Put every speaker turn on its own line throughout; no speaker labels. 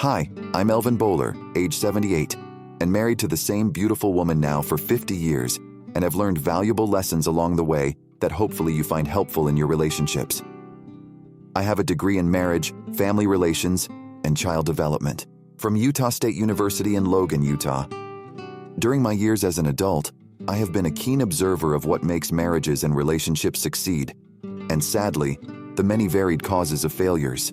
Hi, I'm Elvin Bowler, age 78, and married to the same beautiful woman now for 50 years, and have learned valuable lessons along the way that hopefully you find helpful in your relationships. I have a degree in marriage, family relations, and child development from Utah State University in Logan, Utah. During my years as an adult, I have been a keen observer of what makes marriages and relationships succeed, and sadly, the many varied causes of failures.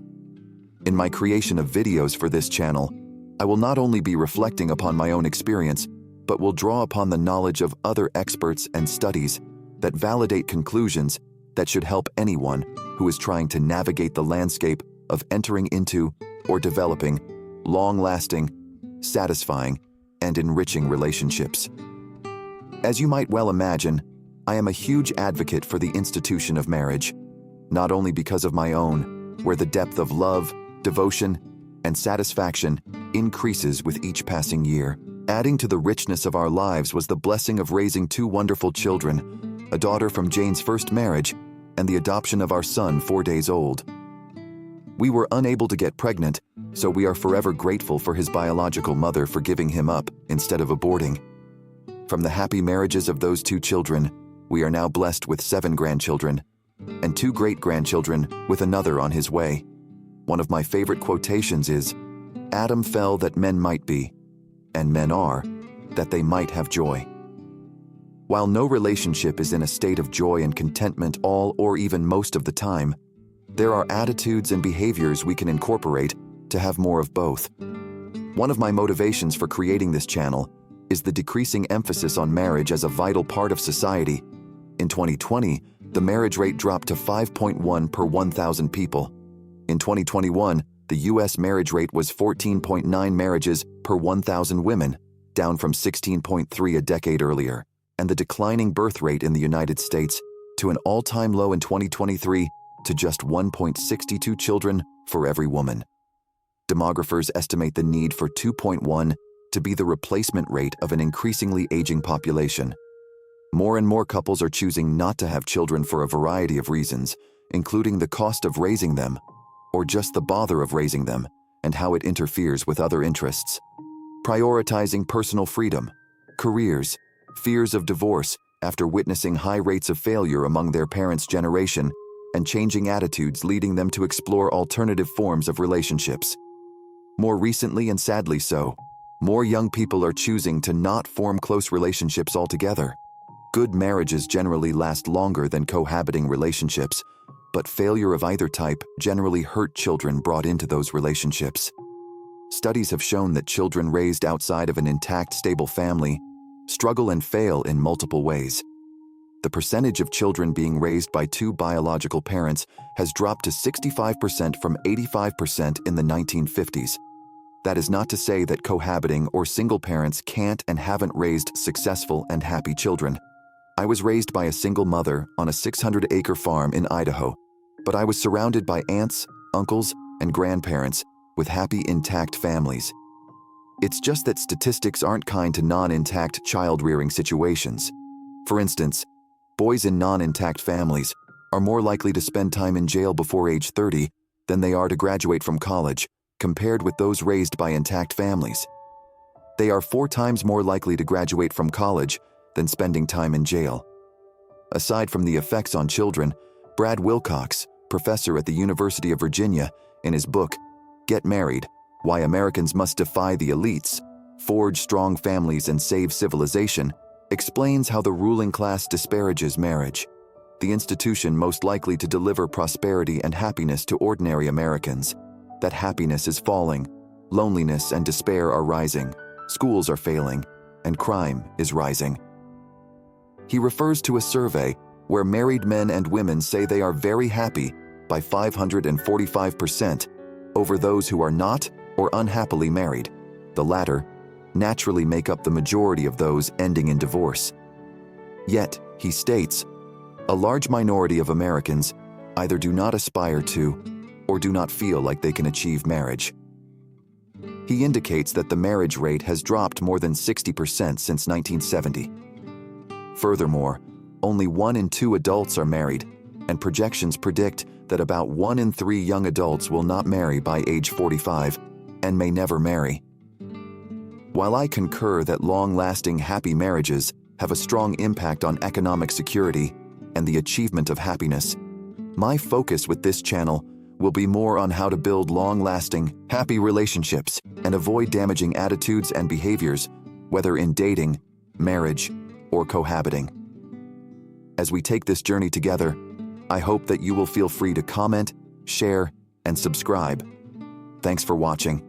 In my creation of videos for this channel, I will not only be reflecting upon my own experience, but will draw upon the knowledge of other experts and studies that validate conclusions that should help anyone who is trying to navigate the landscape of entering into or developing long-lasting, satisfying, and enriching relationships. As you might well imagine, I am a huge advocate for the institution of marriage, not only because of my own, where the depth of love, devotion, and satisfaction increases with each passing year. Adding to the richness of our lives was the blessing of raising two wonderful children, a daughter from Jane's first marriage, and the adoption of our son 4 days old. We were unable to get pregnant, so we are forever grateful for his biological mother for giving him up instead of aborting. From the happy marriages of those two children, we are now blessed with 7 grandchildren, and 2 great-grandchildren with another on his way. One of my favorite quotations is, "Adam fell that men might be, and men are, that they might have joy." While no relationship is in a state of joy and contentment all or even most of the time, there are attitudes and behaviors we can incorporate to have more of both. One of my motivations for creating this channel is the decreasing emphasis on marriage as a vital part of society. In 2020, the marriage rate dropped to 5.1 per 1,000 people. In 2021, the U.S. marriage rate was 14.9 marriages per 1,000 women, down from 16.3 a decade earlier, and the declining birth rate in the United States to an all-time low in 2023 to just 1.62 children for every woman. Demographers estimate the need for 2.1 to be the replacement rate of an increasingly aging population. More and more couples are choosing not to have children for a variety of reasons, including the cost of raising them, or just the bother of raising them, and how it interferes with other interests. Prioritizing personal freedom, careers, fears of divorce after witnessing high rates of failure among their parents' generation, and changing attitudes leading them to explore alternative forms of relationships. More recently, and sadly so, more young people are choosing to not form close relationships altogether. Good marriages generally last longer than cohabiting relationships, but failure of either type generally hurt children brought into those relationships. Studies have shown that children raised outside of an intact, stable family struggle and fail in multiple ways. The percentage of children being raised by 2 biological parents has dropped to 65% from 85% in the 1950s. That is not to say that cohabiting or single parents can't and haven't raised successful and happy children. I was raised by a single mother on a 600-acre farm in Idaho, but I was surrounded by aunts, uncles, and grandparents with happy, intact families. It's just that statistics aren't kind to non-intact child-rearing situations. For instance, boys in non-intact families are more likely to spend time in jail before age 30 than they are to graduate from college, compared with those raised by intact families. They are 4 times more likely to graduate from college than spending time in jail. Aside from the effects on children, Brad Wilcox, professor at the University of Virginia, in his book, Get Married: Why Americans Must Defy the Elites, Forge Strong Families and Save Civilization, explains how the ruling class disparages marriage, the institution most likely to deliver prosperity and happiness to ordinary Americans. That happiness is falling, loneliness and despair are rising, schools are failing, and crime is rising. He refers to a survey where married men and women say they are very happy by 545% over those who are not or unhappily married. The latter naturally make up the majority of those ending in divorce. Yet, he states, a large minority of Americans either do not aspire to or do not feel like they can achieve marriage. He indicates that the marriage rate has dropped more than 60% since 1970. Furthermore, only 1 in 2 adults are married, and projections predict that about 1 in 3 young adults will not marry by age 45, and may never marry. While I concur that long-lasting happy marriages have a strong impact on economic security and the achievement of happiness, my focus with this channel will be more on how to build long-lasting, happy relationships and avoid damaging attitudes and behaviors, whether in dating, marriage, or cohabiting. As we take this journey together, I hope that you will feel free to comment, share, and subscribe. Thanks for watching.